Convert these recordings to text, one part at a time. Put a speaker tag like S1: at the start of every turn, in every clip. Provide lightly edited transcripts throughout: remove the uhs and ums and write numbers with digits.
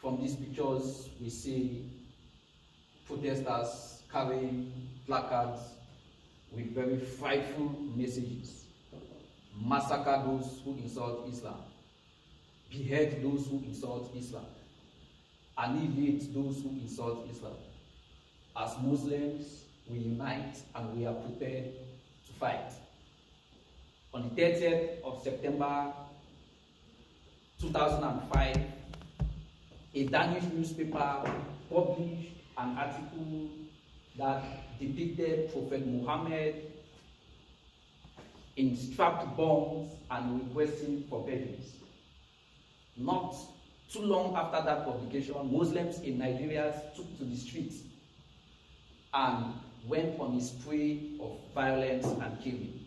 S1: From these pictures, we see protesters carrying placards with very frightful messages. Massacre those who insult Islam. Behead those who insult Islam. Annihilate those who insult Islam. As Muslims, we unite and we are prepared to fight. On the 30th of September 2005, a Danish newspaper published an article that depicted Prophet Muhammad in strapped bombs and requesting forbearance. Not too long after that publication, Muslims in Nigeria took to the streets and went on a spree of violence and killing.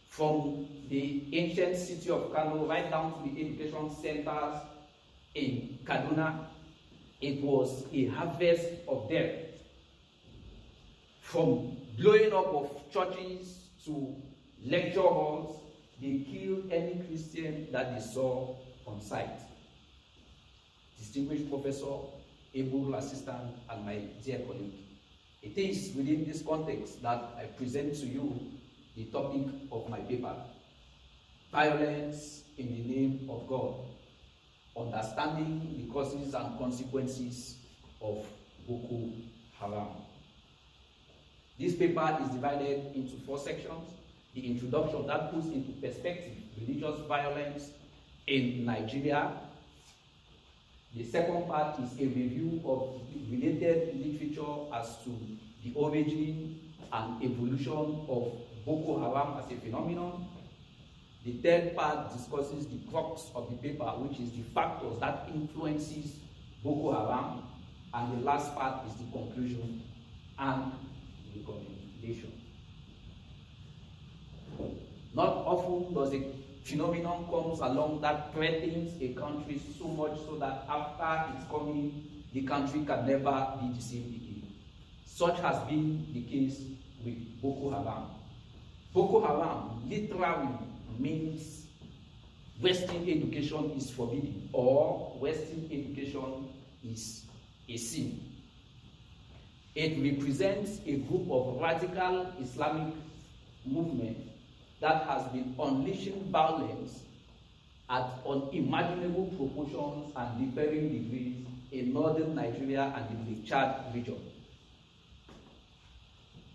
S1: From the ancient city of Kano right down to the education centers in Kaduna, it was a harvest of death. From blowing up of churches to lecture halls, they killed any Christian that they saw on sight. Distinguished professor, able assistant, and my dear colleague, it is within this context that I present to you the topic of my paper, Violence in the Name of God, Understanding the Causes and Consequences of Boko Haram. This paper is divided into 4 sections. The introduction that puts into perspective religious violence in Nigeria. The second part is a review of related literature as to the origin and evolution of Boko Haram as a phenomenon. The third part discusses the crux of the paper, which is the factors that influences Boko Haram. And the last part is the conclusion and the recommendation. Not often does a phenomenon comes along that threatens a country so much so that after its coming, the country can never be the same again. Such has been the case with Boko Haram. Boko Haram literally means Western education is forbidden, or Western education is a sin. It represents a group of radical Islamic movement that has been unleashing violence at unimaginable proportions and differing degrees in northern Nigeria and in the Chad region.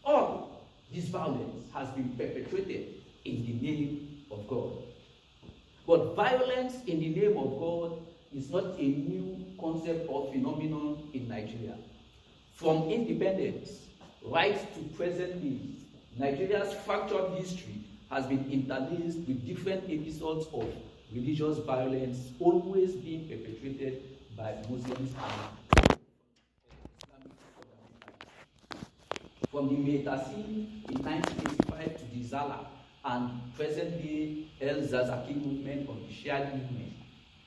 S1: All this violence has been perpetrated in the name of God. But violence in the name of God is not a new concept or phenomenon in Nigeria. From independence right to present day, Nigeria's fractured history has been interlaced with different episodes of religious violence always being perpetrated by Muslims and Islamic fundamentalists. From the Metasi in 1985 to the Zala and present-day El Zazaki movement of the Shia movement,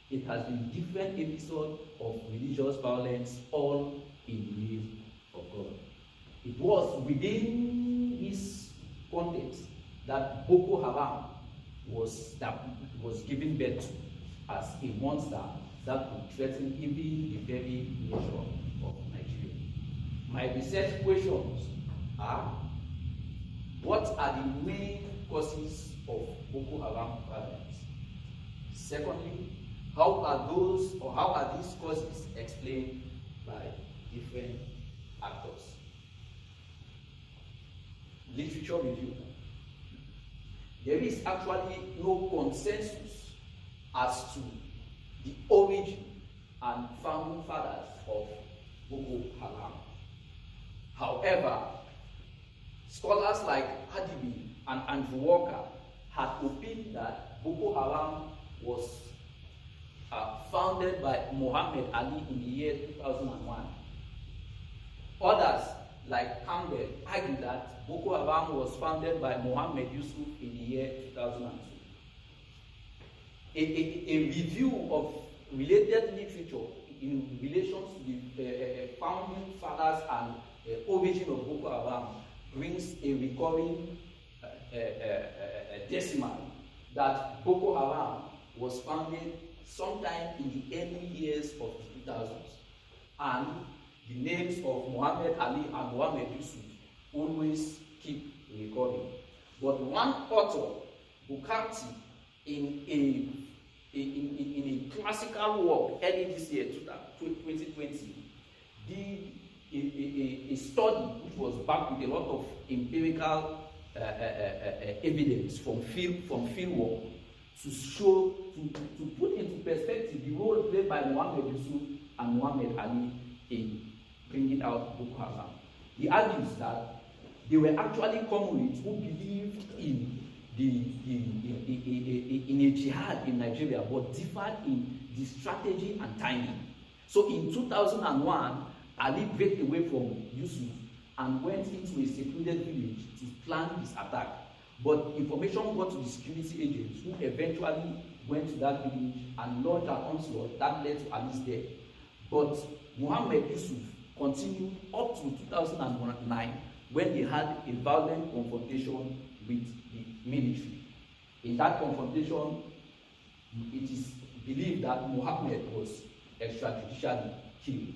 S1: it has been different episodes of religious violence, all in the name of God. It was within this context that Boko Haram was given birth to as a monster that would threaten even the very nation of Nigeria. My research questions are: what are the main causes of Boko Haram violence? Secondly, how are these causes explained by different actors? Literature review. There is actually no consensus as to the origin and founding fathers of Boko Haram. However, scholars like Adibi and Andrew Walker had opined that Boko Haram was founded by Muhammad Ali in the year 2001. Others, like Campbell, argued that Boko Haram was founded by Mohammed Yusuf in the year 2002. A review of related literature in relation to the founding fathers and origin of Boko Haram brings a recurring decimal that Boko Haram was founded sometime in the early years of the 2000s. and the names of Muhammad Ali and Muhammad Yusuf always keep recording. But one author, Bukarti, in a classical work early this year, 2020, did a study which was backed with a lot of empirical evidence from field work to show, to put into perspective the role played by Muhammad Yusuf and Muhammad Ali in bringing out Boko Haram. He argues that they were actually comrades who believed in in a jihad in Nigeria, but differed in the strategy and timing. So in 2001, Ali break away from Yusuf and went into a secluded village to plan his attack. But information got to the security agents, who eventually went to that village and launched an onslaught that led to Ali's death. But Muhammad Yusuf continued up to 2009, when they had a violent confrontation with the military. In that confrontation, it is believed that Muhammad was extrajudicially killed.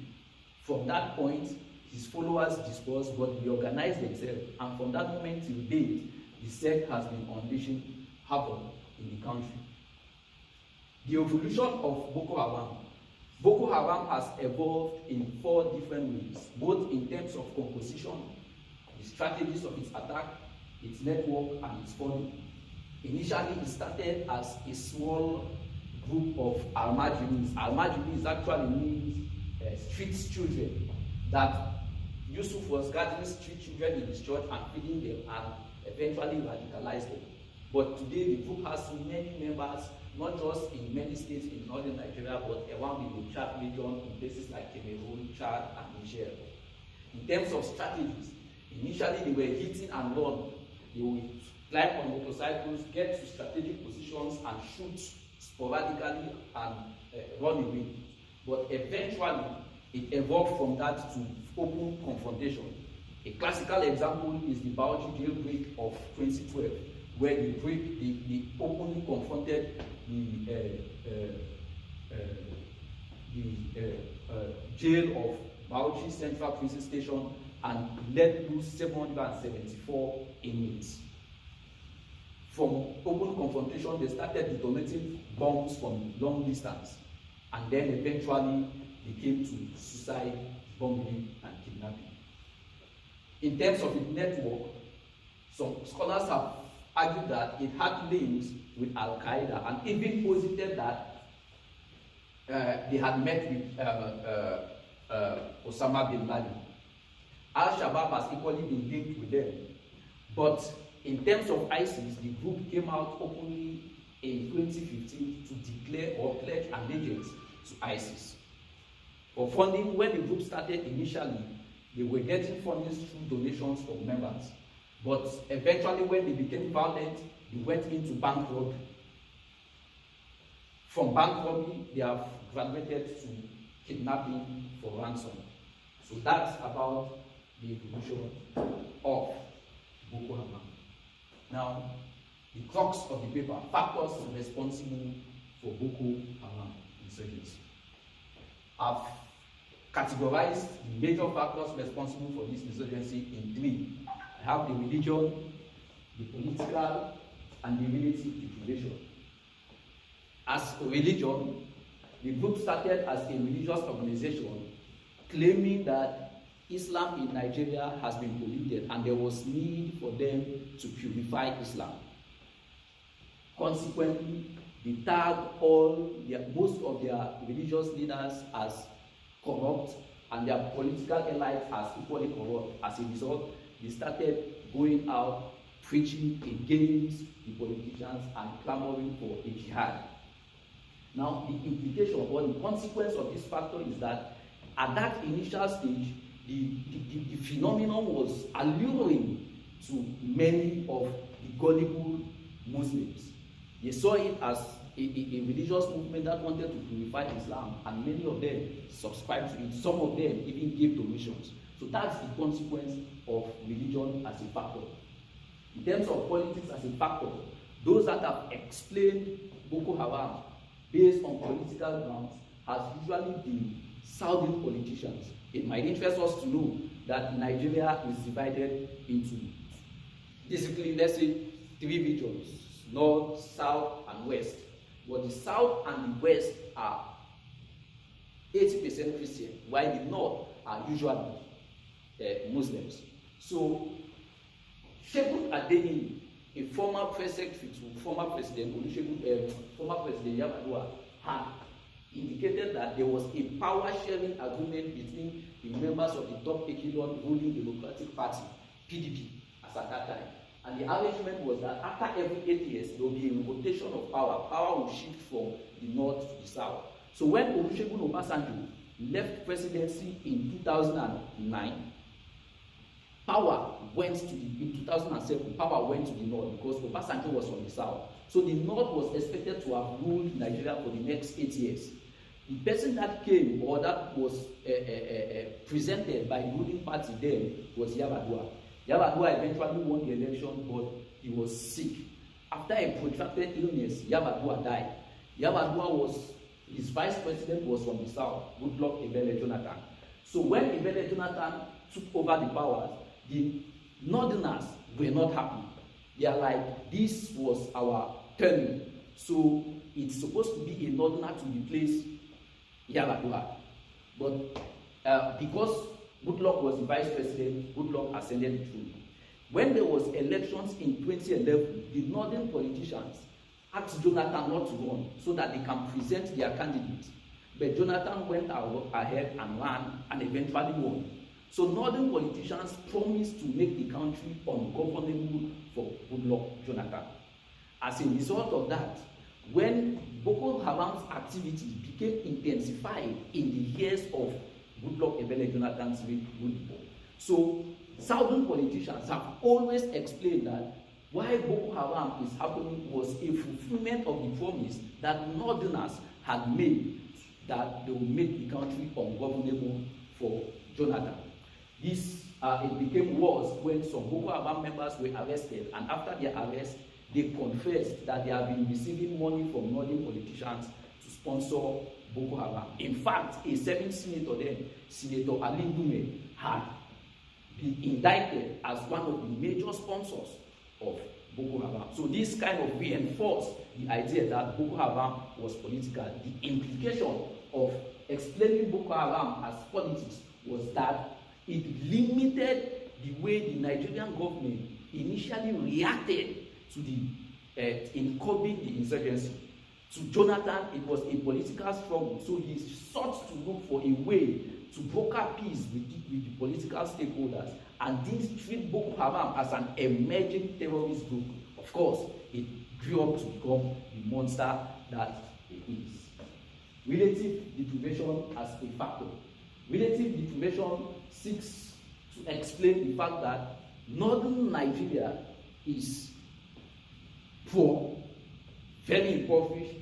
S1: From that point, his followers dispersed but reorganized themselves, and from that moment till date, the sect has been unleashing havoc in the country. The evolution of Boko Haram. Boko Haram has evolved in 4 different ways, both in terms of composition, the strategies of its attack, its network, and its funding. Initially, it started as a small group of almajiris. Almajiris actually means street children, that Yusuf was gathering street children in his church and feeding them and eventually radicalized them. But today, the group has many members, not just in many states in northern Nigeria, but around the Chad region, in places like Cameroon, Chad, and Niger. In terms of strategies, initially they were hitting and run. They would climb on motorcycles, get to strategic positions, and shoot sporadically and run away. But eventually, it evolved from that to open confrontation. A classical example is the Bauchi jailbreak of 2012, where they openly confronted the jail of Bauchi Central Prison Station and let loose 774 inmates. From open confrontation, they started detonating bombs from long distance, and then eventually they came to suicide, bombing, and kidnapping. In terms of its network, some scholars have argued that it had links with Al-Qaeda, and even posited that they had met with Osama bin Laden. Al-Shabaab has equally been linked with them. But in terms of ISIS, the group came out openly in 2015 to declare or pledge allegiance to ISIS. For funding, when the group started initially, they were getting funding through donations from members. But eventually, when they became violent, they went into bank robbery. From bank robbery, they have graduated to kidnapping for ransom. So that's about the evolution of Boko Haram. Now, the crux of the paper, factors responsible for Boko Haram insurgency. I've categorized the major factors responsible for this insurgency in 3. I have the religion, the political, and the relative population. As a religion, the group started as a religious organization claiming that Islam in Nigeria has been polluted and there was need for them to purify Islam. Consequently, they tagged most of their religious leaders as corrupt and their political elites as equally corrupt. As a result, they started going out preaching against the politicians and clamoring for a jihad. Now, the implication or the consequence of this factor is that at that initial stage, the phenomenon was alluring to many of the gullible Muslims. They saw it as a religious movement that wanted to purify Islam, and many of them subscribed to it. Some of them even gave donations. So that's the consequence of religion as a factor. In terms of politics as a factor, those that have explained Boko Haram based on political grounds has usually been southern politicians. It might interest us to know that Nigeria is divided into basically, let's say, 3 regions: north, south, and west. But the south and the west are 80% Christian, while the north are usually Muslims. So, Shegun Adeyemi, a former press secretary to former President Yar'Adua, had indicated that there was a power-sharing agreement between the members of the top echelon ruling Democratic Party, PDP, as at that time. And the arrangement was that after every 8 years, there will be a rotation of power. Power will shift from the north to the south. So when Olusegun Obasanjo left presidency in 2009, power went to in 2007, power went to the north because Obasanjo was from the south. So the north was expected to have ruled Nigeria for the next 8 years. The person that came, or that was presented by the ruling party then, was Yar'Adua. Yar'Adua eventually won the election, but he was sick. After a protracted illness, Yar'Adua died. His vice president was from the south, Goodluck Ebele Jonathan. So when Ebele Jonathan took over the powers, the northerners were not happy. They are like, this was our turn. So it's supposed to be a northerner to replace Yar'Adua. But because Goodluck was the vice president, Goodluck ascended the throne. When there was elections in 2011, the northern politicians asked Jonathan not to run so that they can present their candidate. But Jonathan went ahead and ran and eventually won. So northern politicians promised to make the country ungovernable for Goodluck Jonathan. As a result of that, when Boko Haram's activities became intensified in the years of Goodluck Ebele Jonathan's rule, so southern politicians have always explained that why Boko Haram is happening was a fulfillment of the promise that northerners had made, that they would make the country ungovernable for Jonathan. This it became worse when some Boko Haram members were arrested, and after their arrest, they confessed that they have been receiving money from northern politicians to sponsor Boko Haram. In fact, a 7th senator then, Senator Ali Ndume, had been indicted as one of the major sponsors of Boko Haram. So this kind of reinforced the idea that Boko Haram was political. The implication of explaining Boko Haram as politics was that it limited the way the Nigerian government initially reacted to the in curbing the insurgency. To Jonathan, it was a political struggle, so he sought to look for a way to broker peace with the political stakeholders and didn't treat Boko Haram as an emerging terrorist group. Of course, it grew up to become the monster that it is. Relative deprivation as a factor. Relative deprivation seeks to explain the fact that northern Nigeria is poor, very impoverished,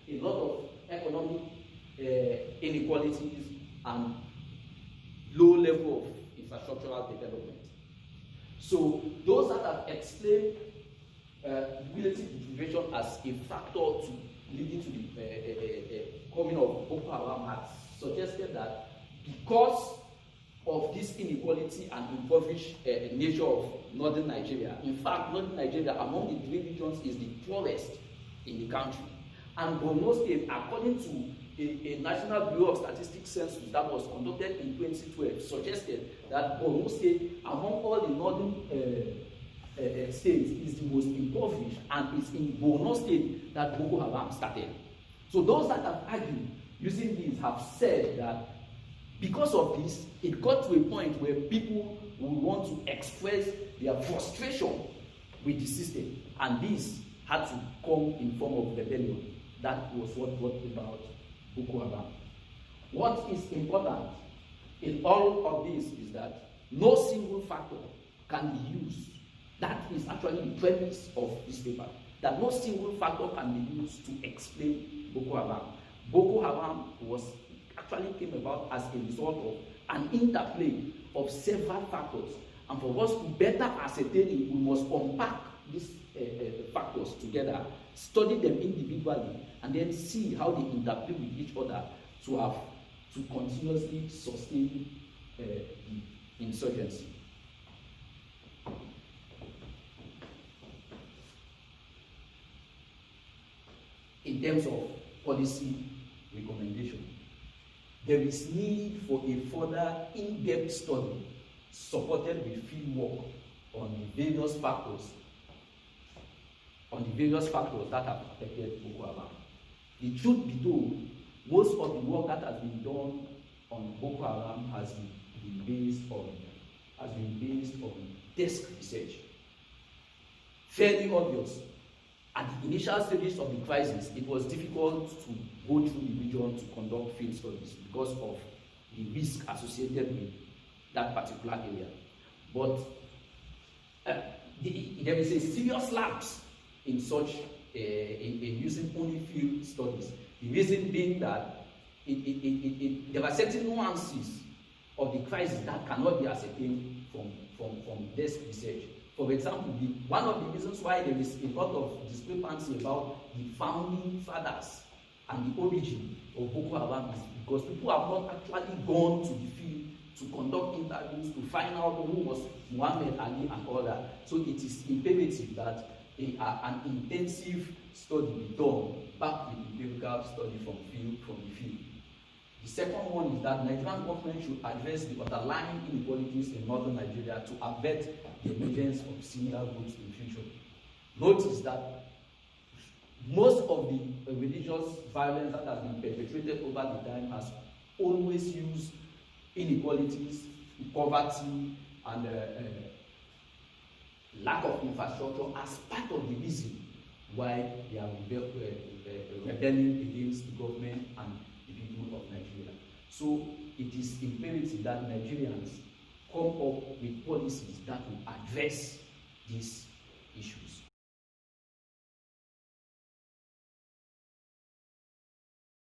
S1: a lot of economic inequalities, and low level of infrastructural development. So those that have explained relative deprivation as a factor to leading to the coming of Boko Haram has suggested that because of this inequality and impoverished nature of northern Nigeria, in fact, northern Nigeria among the 3 regions is the poorest in the country. And Borno State, according to a National Bureau of Statistics census that was conducted in 2012, suggested that Borno State, among all the northern states, is the most impoverished, and it's in Borno State that Boko Haram started. So those that have argued using this have said that because of this, it got to a point where people would want to express their frustration with the system, and this had to come in form of rebellion. That was what brought about Boko Haram. What is important in all of this is that no single factor can be used. That is actually the premise of this paper, that no single factor can be used to explain Boko Haram. Boko Haram actually came about as a result of an interplay of several factors. And for us to better ascertain it, we must unpack these factors together, study them individually, and then see how they interplay with each other to to continuously sustain the insurgency. In terms of policy recommendation, there is need for a further in-depth study supported with field work on the various factors that have affected Boko Haram. The truth be told, most of the work that has been done on Boko Haram has been based on desk research. Fairly obvious. At the initial stages of the crisis, it was difficult to go through the region to conduct field studies because of the risk associated with that particular area. But there is a serious lapse in such in using only field studies. The reason being that there are certain nuances of the crisis that cannot be ascertained from desk research. For example, one of the reasons why there is a lot of discrepancy about the founding fathers and the origin of Boko Haram is because people have not actually gone to the field to conduct interviews to find out who was Muhammad Ali and all that. So it is imperative that an intensive study be done back with empirical study from the field. The second one is that Nigerian government should address the underlying inequalities in northern Nigeria to avert the emergence of similar groups in future. Notice that most of the religious violence that has been perpetrated over the time has always used inequalities, poverty, and lack of infrastructure as part of the reason why they are rebelling against the government and the people of Nigeria. So it is imperative that Nigerians come up with policies that will address these issues.